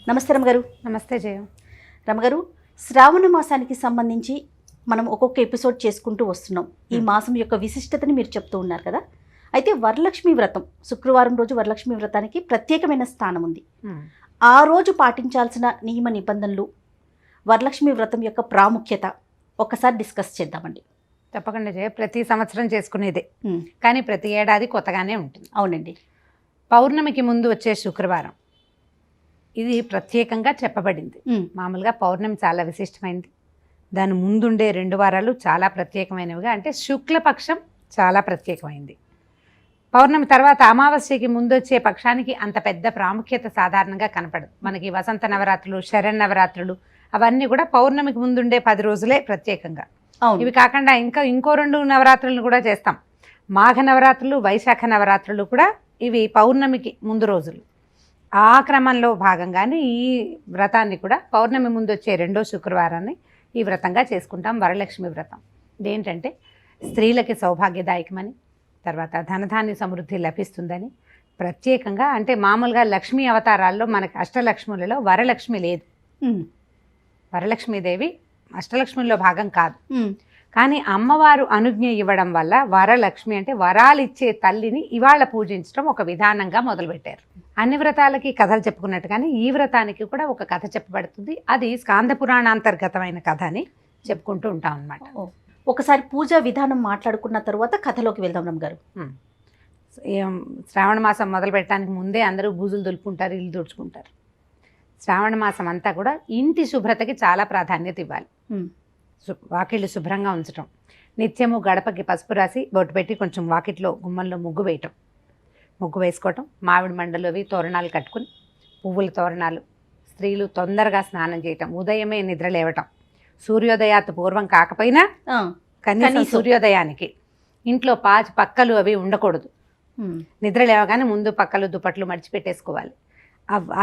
నమస్తే రమగారు. నమస్తే జయ. రమగారు, శ్రావణ మాసానికి సంబంధించి మనం ఒక్కొక్క ఎపిసోడ్ చేసుకుంటూ వస్తున్నాం. ఈ మాసం యొక్క విశిష్టతని మీరు చెప్తూ ఉన్నారు కదా. అయితే వరలక్ష్మి వ్రతం, శుక్రవారం రోజు వరలక్ష్మి వ్రతానికి ప్రత్యేకమైన స్థానం ఉంది. ఆ రోజు పాటించాల్సిన నియమ నిబంధనలు, వరలక్ష్మి వ్రతం యొక్క ప్రాముఖ్యత ఒక్కసారి డిస్కస్ చేద్దామండి. తప్పకుండా జయ. ప్రతి సంవత్సరం చేసుకునేదే, కానీ ప్రతి ఏడాది కొత్తగానే ఉంటుంది. అవునండి. పౌర్ణమికి ముందు వచ్చే శుక్రవారం ఇది ప్రత్యేకంగా చెప్పబడింది. మామూలుగా పౌర్ణమి చాలా విశిష్టమైనది, దాని ముందుండే 2 వారాలు చాలా ప్రత్యేకమైనవిగా, అంటే శుక్లపక్షం చాలా ప్రత్యేకమైంది. పౌర్ణమి తర్వాత అమావాస్యకి ముందు వచ్చే పక్షానికి అంత పెద్ద ప్రాముఖ్యత సాధారణంగా కనపడదు. మనకి వసంత నవరాత్రులు, శరన్నవరాత్రులు అవన్నీ కూడా పౌర్ణమికి ముందుండే 10 రోజులే ప్రత్యేకంగా. ఇవి కాకుండా ఇంకో 2 నవరాత్రులను కూడా చేస్తాం. మాఘ నవరాత్రులు, వైశాఖ నవరాత్రులు కూడా ఇవి పౌర్ణమికి ముందు రోజులు. ఆ క్రమంలో భాగంగానే ఈ వ్రతాన్ని కూడా పౌర్ణమి ముందు వచ్చే 2వ శుక్రవారాన్ని ఈ వ్రతంగా చేసుకుంటాం, వరలక్ష్మి వ్రతం. ఇదేంటంటే స్త్రీలకి సౌభాగ్యదాయకమని, తర్వాత ధనధాన్య సమృద్ధి లభిస్తుందని ప్రత్యేకంగా. అంటే మామూలుగా లక్ష్మీ అవతారాల్లో మనకి అష్టలక్ష్ములలో వరలక్ష్మి లేదు. వరలక్ష్మీదేవి అష్టలక్ష్మిలో భాగం కాదు. కానీ అమ్మవారు అనుజ్ఞ ఇవ్వడం వల్ల వరలక్ష్మి, అంటే వరాలు ఇచ్చే తల్లిని ఇవాళ పూజించడం ఒక విధానంగా మొదలుపెట్టారు. అన్ని వ్రతాలకి కథలు చెప్పుకున్నట్టు కానీ ఈ వ్రతానికి కూడా ఒక కథ చెప్పబడుతుంది. అది స్కాంద పురాణాంతర్గతమైన కథ అని చెప్పుకుంటూ ఉంటాం అన్నమాట. ఒకసారి పూజా విధానం మాట్లాడుకున్న తర్వాత కథలోకి వెళ్దాం రమగారు. శ్రావణ మాసం మొదలు పెట్టడానికి ముందే అందరూ బూజులు దులుపుకుంటారు, ఇల్లు తుడుచుకుంటారు. శ్రావణ మాసం అంతా కూడా ఇంటి శుభ్రతకి చాలా ప్రాధాన్యత ఇవ్వాలి. వాకిళ్ళు శుభ్రంగా ఉంచటం, నిత్యము గడపకి పసుపు రాసి బొట్టు పెట్టి కొంచెం వాకిట్లో గుమ్మంలో ముగ్గు వేయటం, ముగ్గు వేసుకోవటం, మామిడి మండలు అవి తోరణాలు కట్టుకుని, పువ్వుల తోరణాలు, స్త్రీలు తొందరగా స్నానం చేయటం, ఉదయమే నిద్ర లేవటం, సూర్యోదయాత్ పూర్వం కాకపోయినా కనీసం సూర్యోదయానికి ఇంట్లో పక్కలు అవి ఉండకూడదు. నిద్ర లేవగానే ముందు పక్కలు దుప్పట్లు మడిచిపెట్టేసుకోవాలి.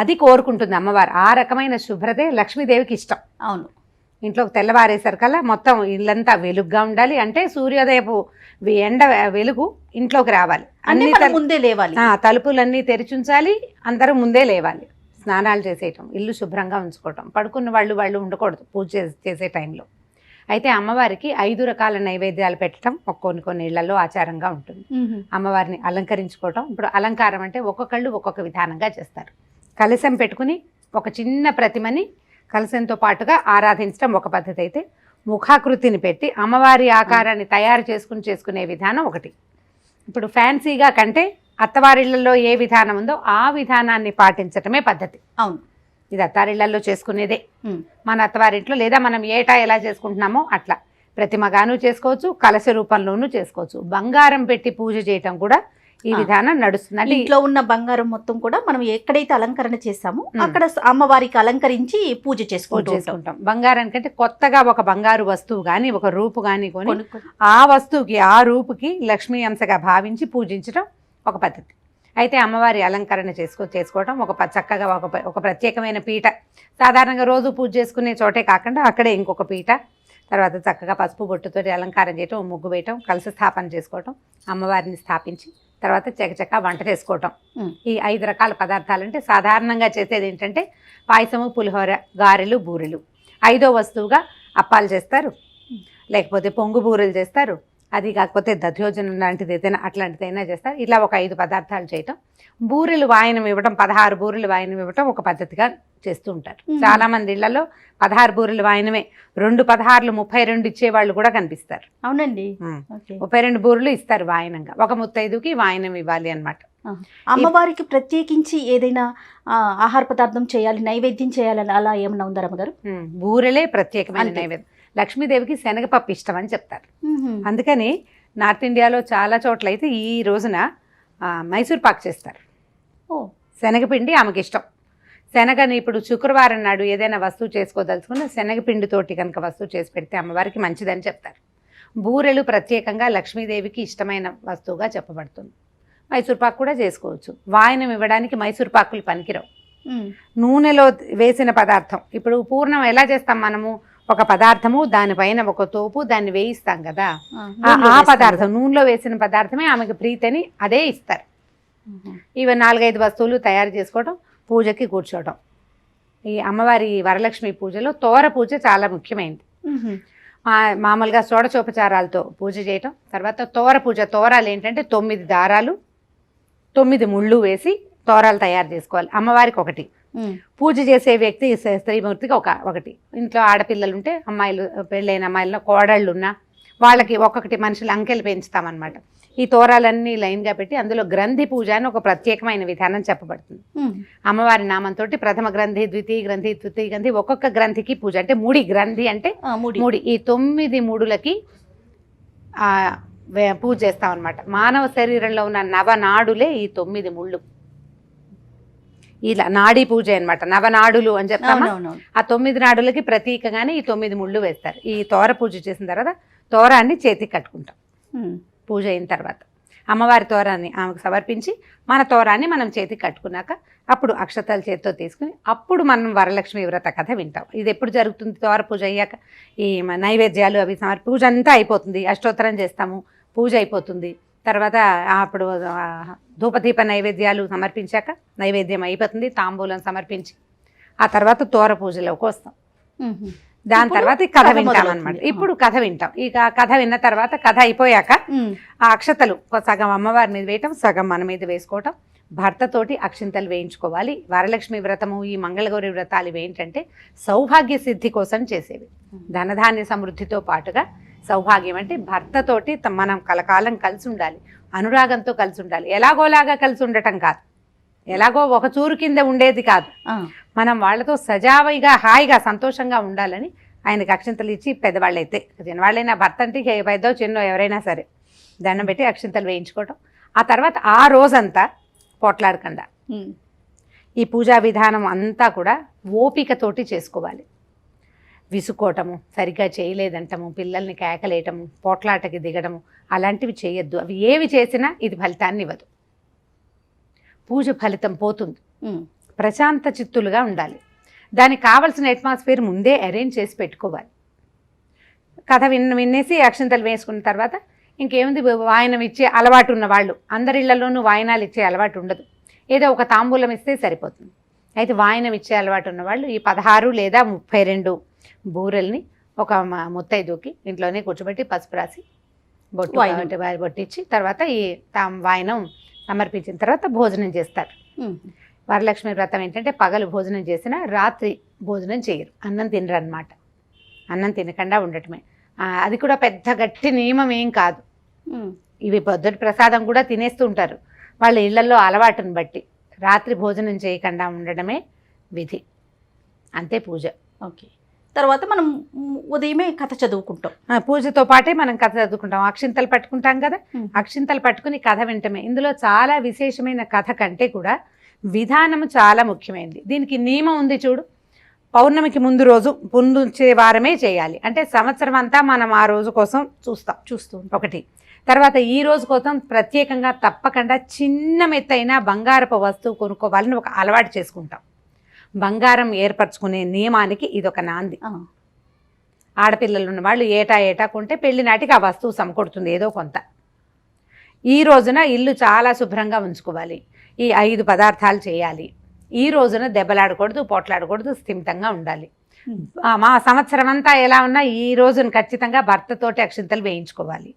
అది కోరుకుంటుంది అమ్మవారు. ఆ రకమైన శుభ్రతే లక్ష్మీదేవికి ఇష్టం. అవును. ఇంట్లోకి తెల్లవారేసరికల్లా మొత్తం ఇల్లంతా వెలుగుగా ఉండాలి. అంటే సూర్యోదయపు ఎండ వెలుగు ఇంట్లోకి రావాలి. అన్ని ముందే లేవాలి, తలుపులన్నీ తెరిచుంచాలి, అందరూ ముందే లేవాలి, స్నానాలు చేసేయటం, ఇల్లు శుభ్రంగా ఉంచుకోవటం, పడుకున్న వాళ్ళు ఉండకూడదు పూజ చేసే టైంలో. అయితే అమ్మవారికి 5 రకాల నైవేద్యాలు పెట్టడం కొన్ని ఇళ్లలో ఆచారంగా ఉంటుంది. అమ్మవారిని అలంకరించుకోవటం. ఇప్పుడు అలంకారం అంటే ఒక్కొక్కళ్ళు ఒక్కొక్క విధానంగా చేస్తారు. కలశం పెట్టుకుని ఒక చిన్న ప్రతిమని కలశంతో పాటుగా ఆరాధించడం ఒక పద్ధతి అయితే, ముఖాకృతిని పెట్టి అమ్మవారి ఆకారాన్ని తయారు చేసుకునే విధానం ఒకటి. ఇప్పుడు ఫ్యాన్సీగా కంటే అత్తవారిళ్లలో ఏ విధానం ఉందో ఆ విధానాన్ని పాటించటమే పద్ధతి. అవును. ఇది అత్తారిళ్లలో చేసుకునేదే. మన అత్తవారింట్లో లేదా మనం ఏటా ఎలా చేసుకుంటున్నామో అట్లా ప్రతిమగాను చేసుకోవచ్చు, కలశ రూపంలోనూ చేసుకోవచ్చు. బంగారం పెట్టి పూజ చేయటం కూడా ఈ విధానం నడుస్తుంది. అంటే ఇంట్లో ఉన్న బంగారం మొత్తం కూడా మనం ఎక్కడైతే అలంకరణ చేస్తామో అక్కడ అమ్మవారికి అలంకరించి పూజ చేసుకుంటాం. బంగారానికంటే కొత్తగా ఒక బంగారు వస్తువు కానీ ఒక రూపు కానీ కొని ఆ వస్తువుకి ఆ రూపుకి లక్ష్మీ అంశగా భావించి పూజించడం ఒక పద్ధతి. అయితే అమ్మవారి అలంకరణ చేసుకోవటం చక్కగా ఒక ప్రత్యేకమైన పీట, సాధారణంగా రోజు పూజ చేసుకునే చోటే కాకుండా అక్కడే ఇంకొక పీట, తర్వాత చక్కగా పసుపు బొట్టుతో అలంకారం చేయటం, ముగ్గు వేయటం, కలశ స్థాపన చేసుకోవటం, అమ్మవారిని స్థాపించి తర్వాత చకచకా వంట చేసుకోవటం. ఈ 5 రకాల పదార్థాలు. అంటే సాధారణంగా చేసేది ఏంటంటే పాయసము, పులిహోర, గారెలు, బూరెలు. 5వ వస్తువుగా అప్పాలు చేస్తారు, లేకపోతే పొంగు బూరెలు చేస్తారు, అది కాకపోతే దధ్యోజనం లాంటిది ఏదైనా అట్లాంటిదైనా చేస్తారు. ఇలా ఒక 5 పదార్థాలు చేయటం. బూరెలు వాయనం ఇవ్వటం, 16 బూరెలు వాయనం ఇవ్వటం ఒక పద్ధతిగా చేస్తూ ఉంటారు. చాలా మంది ఇళ్లలో 16 బూరెలు వాయనమే, 2 16లు 32 ఇచ్చేవాళ్ళు కూడా కనిపిస్తారు. అవునండి. 32 బూరెలు ఇస్తారు వాయనంగా. ఒక ముత్తైదుకి వాయనం ఇవ్వాలి అన్నమాట. అమ్మవారికి ప్రత్యేకించి ఏదైనా ఆహార పదార్థం చేయాలి, నైవేద్యం చేయాలని అలా ఏమన్నా ఉందా రమగారు? బూరెలే ప్రత్యేకమైన నైవేద్యం. లక్ష్మీదేవికి శనగపప్పు ఇష్టం అని చెప్తారు. అందుకని నార్త్ ఇండియాలో చాలా చోట్ల అయితే ఈ రోజున మైసూర్ పాక్ చేస్తారు. శనగపిండి ఆమెకి ఇష్టం. శనగని ఇప్పుడు శుక్రవారం నాడు ఏదైనా వస్తువు చేసుకోదలుచుకున్న శనగపిండితోటి కనుక వస్తువు చేసి పెడితే అమ్మవారికి మంచిదని చెప్తారు. బూరెలు ప్రత్యేకంగా లక్ష్మీదేవికి ఇష్టమైన వస్తువుగా చెప్పబడుతుంది. మైసూర్ పాక్ కూడా చేసుకోవచ్చు. వాయనం ఇవ్వడానికి మైసూర్ పాకులు పనికిరావు. నూనెలో వేసిన పదార్థం. ఇప్పుడు పూర్ణం ఎలా చేస్తాం మనము? ఒక పదార్థము, దానిపైన ఒక తోపు, దాన్ని వేయిస్తాం కదా, ఆ పదార్థం నూనెలో వేసిన పదార్థమే ఆమెకు ప్రీతిని అదే ఇస్తారు. ఇవి 4-5 వస్తువులు తయారు చేసుకోవడం, పూజకి కూర్చోవడం, ఈ అమ్మవారి వరలక్ష్మి పూజలో తోర పూజ చాలా ముఖ్యమైనది. మామూలుగా షోడశోపచారాలతో పూజ చేయటం, తర్వాత తోర పూజ. తోరాలు ఏంటంటే 9 దారాలు 9 ముళ్ళు వేసి తోరాలు తయారు చేసుకోవాలి. అమ్మవారికి ఒకటి, పూజ చేసే వ్యక్తి స్త్రీమూర్తికి ఒకటి. ఇంట్లో ఆడపిల్లలు ఉంటే అమ్మాయిలు, పెళ్ళైన అమ్మాయిలను కోడళ్ళు ఉన్నా వాళ్ళకి ఒక్కొక్కటి మనుషులు అంకెలు పెంచుతామన్నమాట. ఈ తోరాలన్నీ లైన్గా పెట్టి అందులో గ్రంథి పూజ అని ఒక ప్రత్యేకమైన విధానం చెప్పబడుతుంది. అమ్మవారి నామంతో ప్రథమ గ్రంథి, ద్వితీయ గ్రంథి, తృతీయ గ్రంథి, ఒక్కొక్క గ్రంథికి పూజ. అంటే ముడి, గ్రంథి అంటే ముడి. ఈ 9 ముడులకి పూజ చేస్తామన్నమాట. మానవ శరీరంలో ఉన్న నవనాడులే ఈ 9 ముళ్ళు. ఇలా నాడీ పూజ అనమాట. నవనాడులు అని చెప్తామా, ఆ 9 నాడులకి ప్రతీకగానే ఈ 9 ముళ్ళు వేస్తారు. ఈ తోర పూజ చేసిన తర్వాత తోరాన్ని చేతికి కట్టుకుంటాం. పూజ అయిన తర్వాత అమ్మవారి తోరాన్ని ఆమెకు సమర్పించి మన తోరాన్ని మనం చేతికి కట్టుకున్నాక అప్పుడు అక్షతలు చేతితో తీసుకుని అప్పుడు మనం వరలక్ష్మి వ్రత కథ వింటాం. ఇది ఎప్పుడు జరుగుతుంది? తోర పూజ అయ్యాక ఈ నైవేద్యాలు అవి పూజ అంతా అయిపోతుంది, అష్టోత్తరం చేస్తాము, పూజ అయిపోతుంది. తర్వాత అప్పుడు ధూపదీప నైవేద్యాలు సమర్పించాక నైవేద్యం అయిపోతుంది, తాంబూలం సమర్పించి ఆ తర్వాత తోర పూజలోకి వస్తాం. దాని తర్వాత కథ వింటాం అనమాట. ఇప్పుడు కథ వింటాం. ఇక కథ విన్న తర్వాత కథ అయిపోయాక ఆ అక్షతలు సగం అమ్మవారి మీద వేయటం, సగం మన మీద వేసుకోవటం, భర్తతోటి అక్షింతలు వేయించుకోవాలి. వరలక్ష్మి వ్రతము, ఈ మంగళగౌరి వ్రతాలు ఇవి ఏంటంటే సౌభాగ్య సిద్ధి కోసం చేసేవి. ధనధాన్య సమృద్ధితో పాటుగా సౌభాగ్యం అంటే భర్తతోటి మనం కలకాలం కలిసి ఉండాలి, అనురాగంతో కలిసి ఉండాలి. ఎలాగోలాగా కలిసి ఉండటం కాదు, ఎలాగో ఒక చూరు కింద ఉండేది కాదు. మనం వాళ్ళతో సజావుగా హాయిగా సంతోషంగా ఉండాలని ఆయనకు అక్షింతలు ఇచ్చి, పెద్దవాళ్ళైతే చిన్నవాళ్ళైనా, భర్త అంటే పెద్దో చిన్నో ఎవరైనా సరే దండం పెట్టి అక్షింతలు వేయించుకోవటం. ఆ తర్వాత ఆ రోజంతా పోట్లాడకుండా ఈ పూజా విధానం అంతా కూడా ఓపికతోటి చేసుకోవాలి. విసుకోవటము, సరిగ్గా చేయలేదంటము, పిల్లల్ని కేకలేయటము, పోట్లాటకి దిగడము అలాంటివి చేయొద్దు. అవి ఏవి చేసినా ఇది ఫలితాన్ని ఇవ్వదు. పూజ ఫలితం పోతుంది. ప్రశాంత చిత్తులుగా ఉండాలి. దానికి కావలసిన అట్మాస్ఫియర్ ముందే అరేంజ్ చేసి పెట్టుకోవాలి. కథ వినేసి అక్షింతలు వేసుకున్న తర్వాత ఇంకేముంది, వాయనం ఇచ్చే అలవాటు ఉన్న వాళ్ళు, అందరి ఇళ్లలోనూ వాయనాలు ఇచ్చే అలవాటు ఉండదు, ఏదో ఒక తాంబూలం ఇస్తే సరిపోతుంది. అయితే వాయనం ఇచ్చే అలవాటు ఉన్న వాళ్ళు ఈ 16 లేదా 32 బూరెల్ని ఒక ముత్తైదుకి ఇంట్లోనే కూర్చోబెట్టి పసుపు రాసి బొట్టిచ్చి తర్వాత ఈ వాయనం సమర్పించిన తర్వాత భోజనం చేస్తారు. వరలక్ష్మి వ్రతం ఏంటంటే పగలు భోజనం చేసినా రాత్రి భోజనం చేయరు, అన్నం తినరు అనమాట. అన్నం తినకుండా ఉండటమే. అది కూడా పెద్ద గట్టి నియమం ఏం కాదు. ఇవి పొద్దుటి ప్రసాదం కూడా తినేస్తూ ఉంటారు. వాళ్ళ ఇళ్లలో అలవాటుని బట్టి రాత్రి భోజనం చేయకుండా ఉండడమే విధి. అంతే పూజ. ఓకే. తర్వాత మనం ఉదయమే కథ చదువుకుంటాం. పూజతో పాటే మనం కథ చదువుకుంటాం. అక్షింతలు పట్టుకుంటాం కదా, అక్షింతలు పట్టుకుని కథ వింటమే. ఇందులో చాలా విశేషమైన కథ కంటే కూడా విధానం చాలా ముఖ్యమైనది. దీనికి నియమం ఉంది చూడు. పౌర్ణమికి ముందు రోజు పుండుంచే వారమే చేయాలి. అంటే సంవత్సరం అంతా మనం ఆ రోజు కోసం చూస్తూ ఒకటి. తర్వాత ఈ రోజు కోసం ప్రత్యేకంగా తప్పకుండా చిన్న మెత్తైన బంగారపు వస్తువు కొనుక్కోవాలని ఒక అలవాటు చేసుకుంటాం. బంగారం ఏర్పరచుకునే నియమానికి ఇదొక నాంది. ఆడపిల్లలు ఉన్న వాళ్ళు ఏటా కొంటే పెళ్లి నాటికి ఆ వస్తువు సమకూడుతుంది ఏదో కొంత. ఈ రోజున ఇల్లు చాలా శుభ్రంగా ఉంచుకోవాలి. ఈ 5 పదార్థాలు చేయాలి. ఈ రోజున దెబ్బలాడకూడదు, పోట్లాడకూడదు, స్థిమితంగా ఉండాలి. మా సంవత్సరం అంతా ఎలా ఉన్నా ఈ రోజున ఖచ్చితంగా భర్తతోటి అక్షింతలు వేయించుకోవాలి.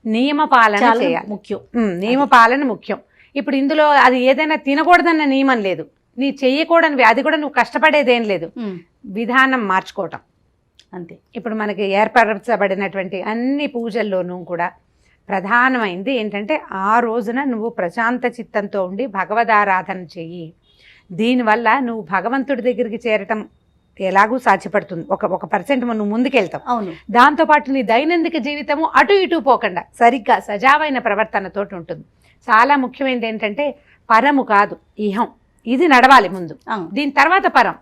నియమపాలన చేయాలి, ముఖ్యం. నియమపాలన ముఖ్యం. ఇప్పుడు ఇందులో అది ఏదైనా తినకూడదన్న నియమం లేదు, నీ చెయ్యకూడనివి అది కూడా నువ్వు కష్టపడేదేం లేదు. విధానం మార్చుకోవటం అంతే. ఇప్పుడు మనకి ఏర్పరచబడినటువంటి అన్ని పూజల్లోనూ కూడా ప్రధానమైంది ఏంటంటే ఆ రోజున నువ్వు ప్రశాంత చిత్తంతో ఉండి భగవదారాధన చెయ్యి. దీనివల్ల నువ్వు భగవంతుడి దగ్గరికి చేరటం ఎలాగూ సాధ్యపడుతుంది. ఒక పర్సెంట్ నువ్వు ముందుకెళ్తావు. అవును. దాంతోపాటు నీ దైనందిక జీవితము అటు ఇటు పోకుండా సరిగ్గా సజావైన ప్రవర్తనతోటి ఉంటుంది. చాలా ముఖ్యమైనది ఏంటంటే పరము కాదు, ఇహం. ఇది నడవాలి ముందు, దీని తర్వాత పరం.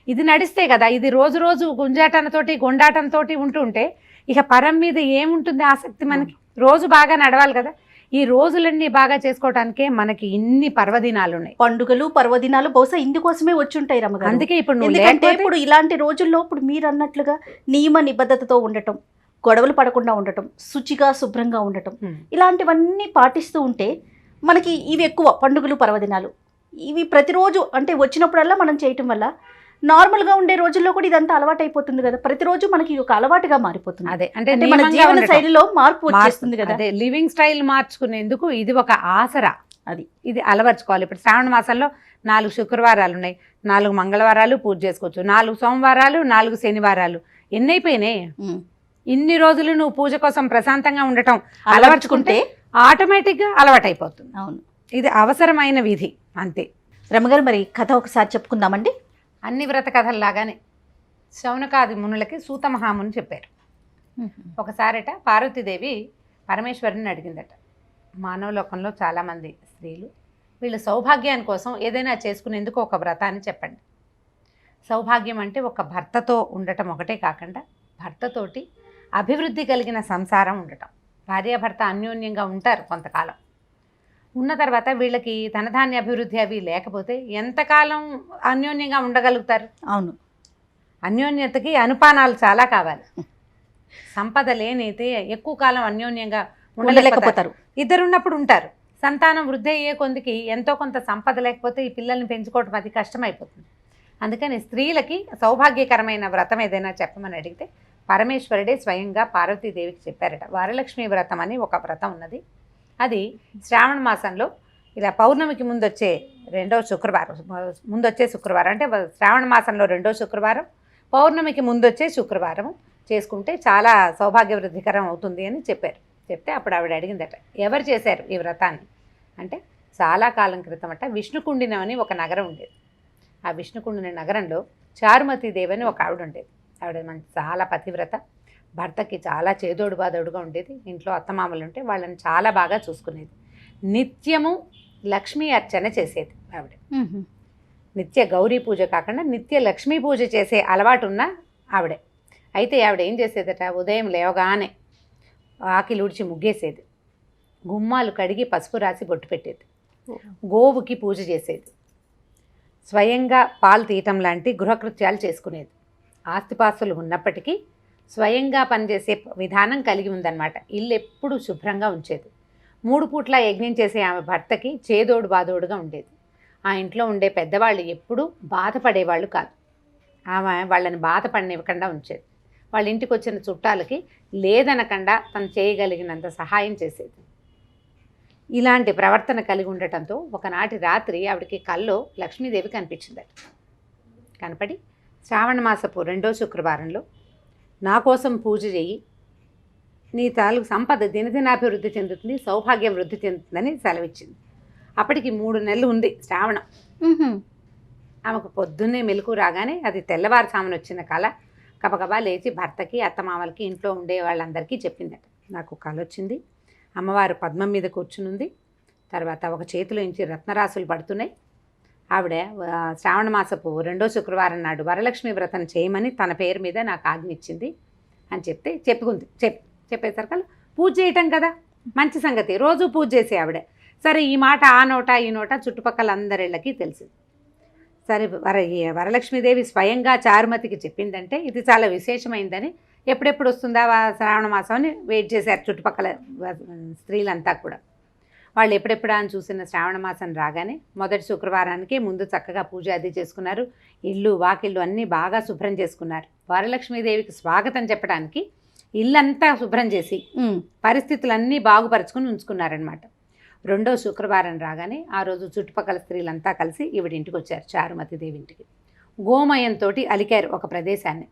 ఇది నడిస్తే కదా, ఇది రోజు రోజు గుంజాటనతోటి గొండాటనతోటి ఉంటుంటే ఇక పరం మీద ఏముంటుంది ఆసక్తి మనకి? రోజు బాగా నడవాలి కదా. ఈ రోజులన్నీ బాగా చేసుకోవటానికే మనకి ఇన్ని పర్వదినాలు ఉన్నాయి, పండుగలు పర్వదినాలు. బహుశా ఇందుకోసమే వచ్చి ఉంటాయి రమ్మగారు. అందుకే ఇప్పుడు ఇలాంటి రోజుల్లో ఇప్పుడు మీరు అన్నట్లుగా నియమ నిబద్ధతతో ఉండటం, గొడవలు పడకుండా ఉండటం, శుచిగా శుభ్రంగా ఉండటం, ఇలాంటివన్నీ పాటిస్తూ ఉంటే మనకి ఇవి ఎక్కువ పండుగలు పర్వదినాలు. ఇవి ప్రతిరోజు అంటే వచ్చినప్పుడల్లా మనం చేయటం వల్ల నార్మల్గా ఉండే రోజుల్లో కూడా ఇదంతా అలవాటు అయిపోతుంది కదా, ప్రతిరోజు మనకి ఒక అలవాటుగా మారిపోతుంది. అదే అంటే అంటే మన జీవన శైలిలో మార్పు వచ్చేస్తుంది కదా. అదే లివింగ్ స్టైల్ మార్చుకునేందుకు ఇది ఒక ఆసరా. అది ఇది అలవర్చుకోవాలి. ఇప్పుడు శ్రావణ మాసంలో 4 శుక్రవారాలు ఉన్నాయి, 4 మంగళవారాలు పూజ చేసుకోవచ్చు, 4 సోమవారాలు, 4 శనివారాలు. ఎన్ని అయిపోయినాయి? ఇన్ని రోజులు నువ్వు పూజ కోసం ప్రశాంతంగా ఉండటం అలవర్చుకుంటే ఆటోమేటిక్గా అలవాటైపోతుంది. అవును, ఇది అవసరమైన విధి అంతే. రమగారు మరి కథ ఒకసారి చెప్పుకుందామండి. అన్ని వ్రత కథల్లాగానే శౌనకాది మునులకి సూత మహాముని చెప్పారు. ఒకసారట పార్వతీదేవి పరమేశ్వరుని అడిగిందట, మానవలోకంలో చాలామంది స్త్రీలు వీళ్ళ సౌభాగ్యాని కోసం ఏదైనా చేసుకునేందుకు ఒక వ్రతాన్ని చెప్పండి. సౌభాగ్యం అంటే ఒక భర్తతో ఉండటం ఒకటే కాకుండా భర్తతోటి అభివృద్ధి కలిగిన సంసారం ఉండటం. భార్యాభర్త అన్యోన్యంగా ఉంటారు కొంతకాలం, ఉన్న తర్వాత వీళ్ళకి ధనధాన్య అభివృద్ధి అవి లేకపోతే ఎంతకాలం అన్యోన్యంగా ఉండగలుగుతారు? అవును, అన్యోన్యతకి అనుపానాలు చాలా కావాలి. సంపద లేనైతే ఎక్కువ కాలం అన్యోన్యంగా ఉండలేకపోతారు. ఇద్దరు ఉన్నప్పుడు ఉంటారు, సంతానం వృద్ధి అయ్యే కొందికి ఎంతో కొంత సంపద లేకపోతే ఈ పిల్లల్ని పెంచుకోవటం అది కష్టమైపోతుంది. అందుకని స్త్రీలకి సౌభాగ్యకరమైన వ్రతం ఏదైనా చెప్పమని అడిగితే పరమేశ్వరుడే స్వయంగా పార్వతీదేవికి చెప్పారట. వరలక్ష్మి వ్రతం అని ఒక వ్రతం ఉన్నది. అది శ్రావణ మాసంలో ఇలా పౌర్ణమికి ముందొచ్చే శుక్రవారం అంటే శ్రావణ మాసంలో 2వ శుక్రవారం, పౌర్ణమికి ముందొచ్చే శుక్రవారం చేసుకుంటే చాలా సౌభాగ్య వృద్ధికరం అవుతుంది అని చెప్పారు. చెప్తే అప్పుడు ఆవిడ అడిగిందట, ఎవరు చేశారు ఈ వ్రతాన్ని అంటే, చాలా కాలం క్రితం అట విష్ణుకుండినం అని ఒక నగరం ఉండేది. ఆ విష్ణుకుండిన నగరంలో చారుమతీదేవి అని ఒక ఆవిడ ఉండేది. ఆవిడ చాలా పతివ్రత, భర్తకి చాలా చేదోడు బాదోడుగా ఉండేది. ఇంట్లో అత్తమామలు ఉంటే వాళ్ళని చాలా బాగా చూసుకునేది. నిత్యము లక్ష్మీ అర్చన చేసేది ఆవిడ. నిత్య గౌరీ పూజ కాకుండా నిత్య లక్ష్మీ పూజ చేసే అలవాటు ఉన్న ఆవిడే. అయితే ఆవిడ ఏం చేసేదట, ఉదయం లేవగానే ఆకిలి ఉడిచి ముగ్గేసేది, గుమ్మాలు కడిగి పసుపు రాసి బొట్టు పెట్టేది, గోవుకి పూజ చేసేది, స్వయంగా పాలు తీయటం లాంటి గృహకృత్యాలు చేసుకునేది. ఆస్తిపాస్తులు ఉన్నప్పటికీ స్వయంగా పనిచేసే విధానం కలిగి ఉందన్నమాట. ఇల్లు ఎప్పుడు శుభ్రంగా ఉంచేది. 3 పూట్ల యజ్ఞం చేసే ఆమె భర్తకి చేదోడు బాదోడుగా ఉండేది. ఆ ఇంట్లో ఉండే పెద్దవాళ్ళు ఎప్పుడూ బాధపడేవాళ్ళు కాదు. ఆమె వాళ్ళని బాధపడనివ్వకుండా ఉంచేది. వాళ్ళ ఇంటికి వచ్చిన చుట్టాలకి లేదనకుండా తను చేయగలిగినంత సహాయం చేసేది. ఇలాంటి ప్రవర్తన కలిగి ఉండటంతో ఒకనాటి రాత్రి ఆవిడకి కల్లో లక్ష్మీదేవి కనిపించిందట. కనపడి శ్రావణ మాసపు 2వ శుక్రవారంలో నా కోసం పూజ చెయ్యి, నీ తాలూకు సంపద దినదినాభివృద్ధి చెందుతుంది, సౌభాగ్యం వృద్ధి చెందుతుందని సెలవిచ్చింది. అప్పటికి 3 నెలలు ఉంది శ్రావణం. ఆమెకు పొద్దున్నే మెలకు రాగానే అది తెల్లవారుజామున వచ్చిన కళ. గబగబా లేచి భర్తకి అత్తమామలకి ఇంట్లో ఉండే వాళ్ళందరికీ చెప్పిందట, నాకు కళ వచ్చింది, అమ్మవారు పద్మం మీద కూర్చునుంది, తర్వాత ఒక చేతిలో నుంచి రత్నరాసులు పడుతున్నాయి, ఆవిడ శ్రావణ మాసపు 2వ శుక్రవారం నాడు వరలక్ష్మి వ్రతం చేయమని తన పేరు మీద నాకు ఆజ్ఞ ఇచ్చింది అని చెప్తే చెప్పేసరికి పూజ చేయటం కదా మంచి సంగతి, రోజు పూజ చేసే ఆవిడ. సరే ఈ మాట ఆ నోట ఈ నోట చుట్టుపక్కల అందరిళ్ళకి తెలిసింది. సరే వరలక్ష్మీదేవి స్వయంగా చారుమతికి చెప్పిందంటే ఇది చాలా విశేషమైందని ఎప్పుడెప్పుడు వస్తుందా శ్రావణ మాసం అని వెయిట్ చేశారు చుట్టుపక్కల స్త్రీలంతా కూడా. వాళ్ళు ఎప్పుడెప్పుడు అని చూసిన శ్రావణ మాసం రాగానే మొదటి శుక్రవారానికి ముందు చక్కగా పూజ అది చేసుకున్నారు. ఇల్లు వాకిళ్ళు అన్నీ బాగా శుభ్రం చేసుకున్నారు. వరలక్ష్మీదేవికి స్వాగతం చెప్పడానికి ఇల్లంతా శుభ్రం చేసి పరిస్థితులన్నీ బాగుపరుచుకుని ఉంచుకున్నారనమాట. 2వ శుక్రవారం రాగానే ఆ రోజు చుట్టుపక్కల స్త్రీలంతా కలిసి ఈవిడింటికి వచ్చారు, చారుమతీదేవి ఇంటికి. గోమయంతో అలికారు ఒక ప్రదేశాన్ని.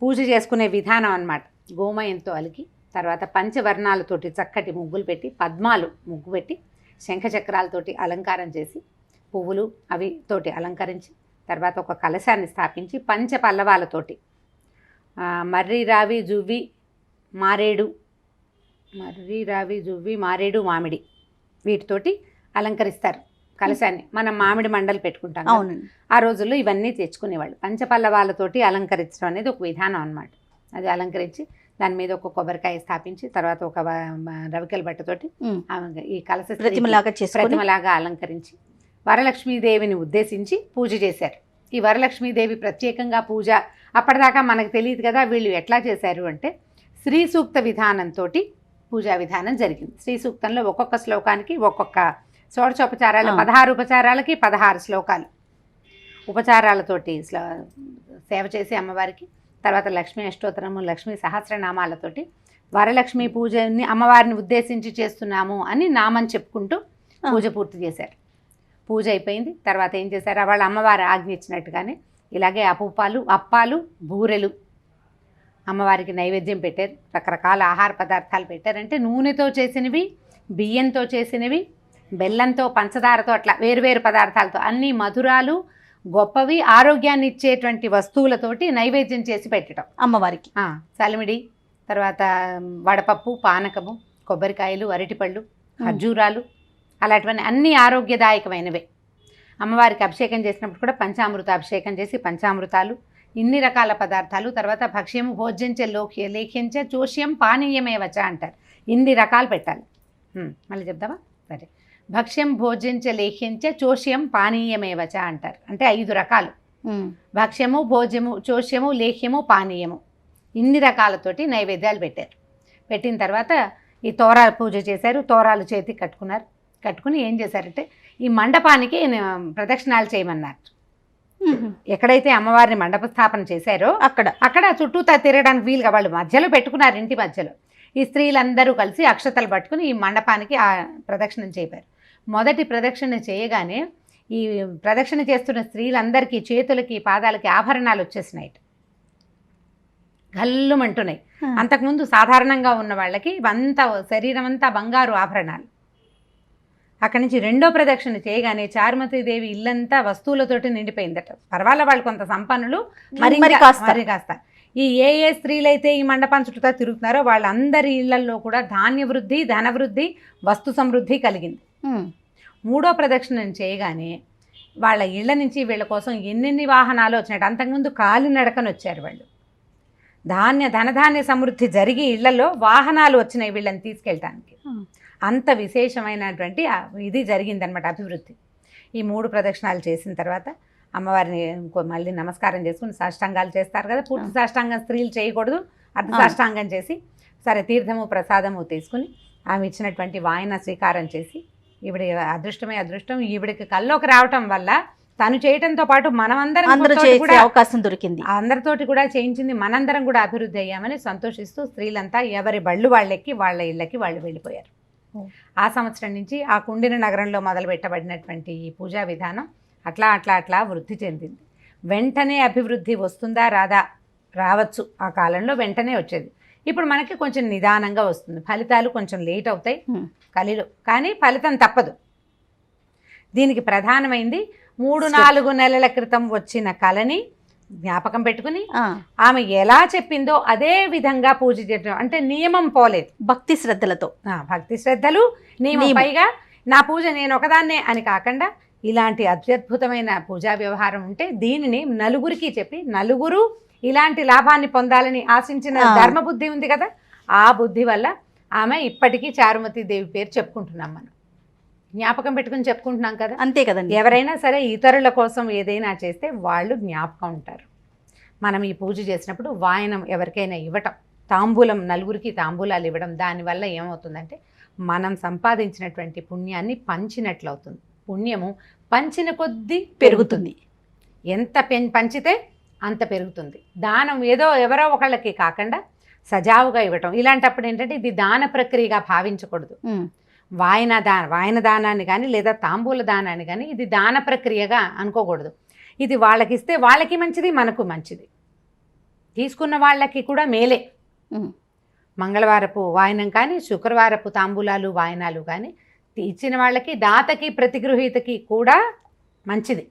పూజ చేసుకునే విధానం అన్నమాట. గోమయంతో అలికి తర్వాత పంచవర్ణాలతోటి చక్కటి ముగ్గులు పెట్టి, పద్మాలు ముగ్గు పెట్టి, శంఖచక్రాలతోటి అలంకారం చేసి, పువ్వులు అవి తోటి అలంకరించి, తర్వాత ఒక కలశాన్ని స్థాపించి పంచ పల్లవాలతోటి మర్రి రావి జువ్వి మారేడు మామిడి వీటితోటి అలంకరిస్తారు కలశాన్ని. మనం మామిడి మండలు పెట్టుకుంటాం. ఆ రోజుల్లో ఇవన్నీ తెచ్చుకునేవాళ్ళు. పంచపల్లవాలతోటి అలంకరించడం అనేది ఒక విధానం అన్నమాట. అది అలంకరించి దాని మీద ఒక కొబ్బరికాయ స్థాపించి తర్వాత ఒక రవికల బట్టతోటి ఈ కలశ ప్రతిమలాగా అలంకరించి వరలక్ష్మీదేవిని ఉద్దేశించి పూజ చేశారు. ఈ వరలక్ష్మీదేవి ప్రత్యేకంగా పూజ అప్పటిదాకా మనకు తెలియదు కదా. వీళ్ళు ఎట్లా చేశారు అంటే శ్రీ సూక్త విధానంతో పూజా విధానం జరిగింది. శ్రీ సూక్తంలో ఒక్కొక్క శ్లోకానికి ఒక్కొక్క షోడశోపచారాలు 16 ఉపచారాలకి 16 శ్లోకాలు ఉపచారాలతోటి సేవ చేసి అమ్మవారికి, తర్వాత లక్ష్మీ అష్టోత్తరము, లక్ష్మీ సహస్రనామాలతోటి వరలక్ష్మి పూజని అమ్మవారిని ఉద్దేశించి చేస్తున్నాము అని నామం చెప్పుకుంటూ పూజ పూర్తి చేశారు. పూజ అయిపోయింది. తర్వాత ఏం చేశారు, వాళ్ళ అమ్మవారు ఆజ్ఞ ఇచ్చినట్టుగానే ఇలాగే అప్పాలు బూరెలు అమ్మవారికి నైవేద్యం పెట్టారు. రకరకాల ఆహార పదార్థాలు పెట్టారు. అంటే నూనెతో చేసినవి, బియ్యంతో చేసినవి, బెల్లంతో, పంచదారతో, అట్లా వేరువేరు పదార్థాలతో అన్ని మధురాలు, గొప్పవి, ఆరోగ్యాన్ని ఇచ్చేటువంటి వస్తువులతోటి నైవేద్యం చేసి పెట్టడం అమ్మవారికి. సలిమిడి, తర్వాత వడపప్పు, పానకము, కొబ్బరికాయలు, అరటిపళ్ళు, ఖర్జూరాలు, అలాంటివన్నీ అన్నీ ఆరోగ్యదాయకమైనవే. అమ్మవారికి అభిషేకం చేసినప్పుడు కూడా పంచామృత అభిషేకం చేసి పంచామృతాలు, ఇన్ని రకాల పదార్థాలు, తర్వాత భక్ష్యము భోజ్యంచే లేఖ్యంచే చోష్యం పానీయమేవచ అంటారు. ఇన్ని రకాలు పెట్టాలి. మళ్ళీ చెప్దామా? సరే. భక్ష్యం భోజ్యంచే లేఖ్యంచే చోష్యం పానీయమేవచ అంటారు. అంటే 5 రకాలు: భక్ష్యము, భోజ్యము, చోష్యము, లేఖ్యము, పానీయము, ఇన్ని రకాలతోటి నైవేద్యాలు పెట్టారు. పెట్టిన తర్వాత ఈ తోరాలు పూజ చేశారు. తోరాలు చేతికి కట్టుకుని ఏం చేశారంటే ఈ మండపానికి ప్రదక్షిణాలు చేయమన్నారు. ఎక్కడైతే అమ్మవారిని మండప స్థాపన చేశారో అక్కడ చుట్టూతా తిరగడానికి వీలుగా వాళ్ళు మధ్యలో పెట్టుకున్నారు. ఇంటి మధ్యలో ఈ స్త్రీలందరూ కలిసి అక్షతలు పట్టుకుని ఈ మండపానికి ఆ ప్రదక్షిణం చేపారు. మొదటి ప్రదక్షిణ చేయగానే ఈ ప్రదక్షిణ చేస్తున్న స్త్రీలందరికీ చేతులకి, పాదాలకి ఆభరణాలు వచ్చేసినాయి, గల్లుమంటున్నాయి. అంతకుముందు సాధారణంగా ఉన్న వాళ్ళకి అంతా శరీరం అంతా బంగారు ఆభరణాలు. అక్కడి నుంచి రెండో ప్రదక్షిణ చేయగానే చారుమతీదేవి ఇల్లంతా వస్తువులతోటి నిండిపోయిందట. పర్వాలే, వాళ్ళు కొంత సంపన్నులు, మరి కాస్త ఏ స్త్రీలైతే ఈ మండపాన్ని చుట్టూ తిరుగుతున్నారో వాళ్ళందరి ఇళ్లలో కూడా ధాన్య వృద్ధి, ధన వృద్ధి, వస్తు సమృద్ధి కలిగింది. మూడో ప్రదక్షిణం చేయగానే వాళ్ళ ఇళ్ల నుంచి వీళ్ళ కోసం ఎన్నెన్ని వాహనాలు వచ్చినట్టు. అంతకుముందు కాలినడకను వచ్చారు వాళ్ళు. ధనధాన్య సమృద్ధి జరిగి ఇళ్లలో వాహనాలు వచ్చినాయి వీళ్ళని తీసుకెళ్ళటానికి. అంత విశేషమైనటువంటి ఇది జరిగిందనమాట, అభివృద్ధి. ఈ 3 ప్రదక్షిణాలు చేసిన తర్వాత అమ్మవారిని మళ్ళీ నమస్కారం చేసుకుని సాష్టాంగాలు చేస్తారు కదా. పూర్తి సాష్టాంగం స్త్రీలు చేయకూడదు, అర్ధ సాష్టాంగం చేసి సరే తీర్థము ప్రసాదము తీసుకుని ఆమె ఇచ్చినటువంటి వాయన స్వీకారం చేసి, ఈవిడ అదృష్టం ఈవిడికి కల్లోకి రావటం వల్ల తను చేయటంతో పాటు మనమందరం కూడా అవకాశం దొరికింది. అందరితోటి కూడా చేయించింది, మనందరం కూడా అభివృద్ధి అయ్యామని సంతోషిస్తూ స్త్రీలంతా ఎవరి బళ్ళు వాళ్ళెక్కి వాళ్ళ ఇళ్ళకి వాళ్ళు వెళ్ళిపోయారు. ఆ సంవత్సరం నుంచి ఆ కుండిన నగరంలో మొదలు పెట్టబడినటువంటి ఈ పూజా విధానం అట్లా వృద్ధి చెందింది. వెంటనే అభివృద్ధి వస్తుందా రాదా? రావచ్చు. ఆ కాలంలో వెంటనే వచ్చేది. ఇప్పుడు మనకి కొంచెం నిదానంగా వస్తుంది. ఫలితాలు కొంచెం లేట్ అవుతాయి కలిలో, కానీ ఫలితం తప్పదు. దీనికి ప్రధానమైంది 3-4 నెలల క్రితం వచ్చిన కళని జ్ఞాపకం పెట్టుకుని ఆమె ఎలా చెప్పిందో అదే విధంగా పూజ చేయడం. అంటే నియమం పోలేదు, భక్తి శ్రద్ధలు నియమం. పైగా నా పూజ నేను ఒకదాన్నే అని కాకుండా ఇలాంటి అత్యద్భుతమైన పూజా వ్యవహారం ఉంటే దీనిని నలుగురికి చెప్పి నలుగురు ఇలాంటి లాభాన్ని పొందాలని ఆశించిన ధర్మబుద్ధి ఉంది కదా, ఆ బుద్ధి వల్ల ఆమె ఇప్పటికీ చారుమతీదేవి పేరు చెప్పుకుంటున్నాం. మనం జ్ఞాపకం పెట్టుకుని చెప్పుకుంటున్నాం కదా, అంతే కదండి. ఎవరైనా సరే ఇతరుల కోసం ఏదైనా చేస్తే వాళ్ళు జ్ఞాపకం ఉంటారు. మనం ఈ పూజ చేసినప్పుడు వాయనం ఎవరికైనా ఇవ్వటం, తాంబూలం, నలుగురికి తాంబూలాలు ఇవ్వడం, దానివల్ల ఏమవుతుందంటే మనం సంపాదించినటువంటి పుణ్యాన్ని పంచినట్లు అవుతుంది. పుణ్యము పంచిన కొద్దీ పెరుగుతుంది. ఎంత పంచితే అంత పెరుగుతుంది. దానం ఏదో ఎవరో ఒకళ్ళకి కాకుండా సజావుగా ఇవ్వటం. ఇలాంటప్పుడు ఏంటంటే ఇది దాన ప్రక్రియగా భావించకూడదు. వాయన దానాన్ని కానీ లేదా తాంబూల దానాన్ని కానీ ఇది దాన ప్రక్రియగా అనుకోకూడదు. ఇది వాళ్ళకిస్తే వాళ్ళకి మంచిది, మనకు మంచిది, తీసుకున్న వాళ్ళకి కూడా మేలే. మంగళవారపు వాయనం కానీ శుక్రవారపు తాంబూలాలు వాయనాలు కానీ ఇచ్చిన వాళ్ళకి, దాతకి, ప్రతిగృహీతకి కూడా మంచిది.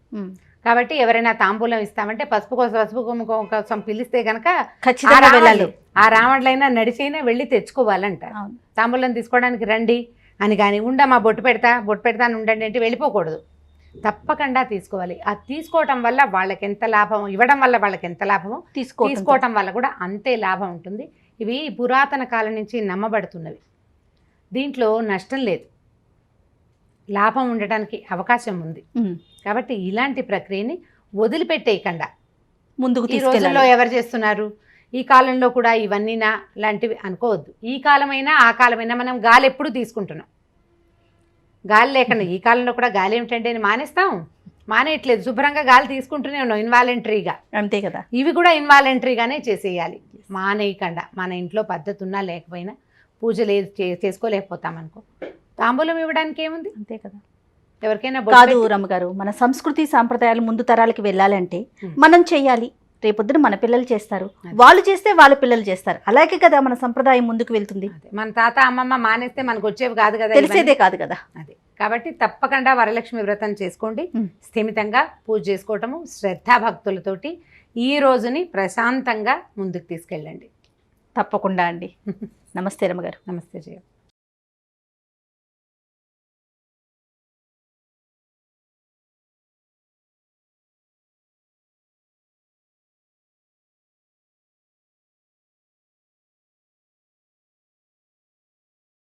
కాబట్టి ఎవరైనా తాంబూలం ఇస్తామంటే పసుపు కోసం పిలిస్తే కనుక ఆ రావణులైనా నడిచైనా వెళ్ళి తెచ్చుకోవాలంట. తాంబూలం తీసుకోవడానికి రండి అని కానీ ఉండమ్మా బొట్టు పెడతాను ఉండండి అంటే వెళ్ళిపోకూడదు, తప్పకుండా తీసుకోవాలి. అది తీసుకోవటం వల్ల వాళ్ళకి ఎంత లాభం, ఇవ్వడం వల్ల వాళ్ళకి ఎంత లాభమో తీసుకోవటం వల్ల కూడా అంతే లాభం ఉంటుంది. ఇవి పురాతన కాలం నుంచి నమ్మబడుతున్నవి. దీంట్లో నష్టం లేదు, లాభం ఉండటానికి అవకాశం ఉంది. కాబట్టి ఇలాంటి ప్రక్రియని వదిలిపెట్టేయకుండా ముందుకు ఈ రోజుల్లో ఎవరు చేస్తున్నారు, ఈ కాలంలో కూడా ఇవన్నీనా లాంటివి అనుకోవద్దు. ఈ కాలమైనా ఆ కాలమైనా మనం గాలి ఎప్పుడు తీసుకుంటున్నాం. గాలి లేకుండా ఈ కాలంలో కూడా గాలి ఏమిటంటే అని మానేస్తాం, మానేయట్లేదు, శుభ్రంగా గాలి తీసుకుంటూనే ఉన్నాం ఇన్వాలంటరీగా. అంతే కదా. ఇవి కూడా ఇన్వాలంటరీగానే చేసేయాలి, మానేయకుండా. మన ఇంట్లో పద్ధతి ఉన్నా లేకపోయినా పూజలు చేసుకోలేకపోతాం అనుకో, తాంబూలం ఇవ్వడానికి ఏముంది, అంతే కదా. ఎవరికైనా కాదు రమ్మగారు, మన సంస్కృతి సాంప్రదాయాలు ముందు తరాలకి వెళ్ళాలంటే మనం చెయ్యాలి. రేపొద్దున మన పిల్లలు చేస్తారు, వాళ్ళు చేస్తే వాళ్ళ పిల్లలు చేస్తారు, అలాగే కదా మన సంప్రదాయం ముందుకు వెళ్తుంది. మన తాత అమ్మమ్మ మానేస్తే మనకు వచ్చేవి కాదు కదా, తెలిసేదే కాదు కదా. అదే కాబట్టి తప్పకుండా వరలక్ష్మి వ్రతం చేసుకోండి. స్థిమితంగా పూజ చేసుకోవటము, శ్రద్ధాభక్తులతోటి ఈ రోజుని ప్రశాంతంగా ముందుకు తీసుకెళ్ళండి. తప్పకుండా అండి. నమస్తే రమ్మగారు. నమస్తే జయ.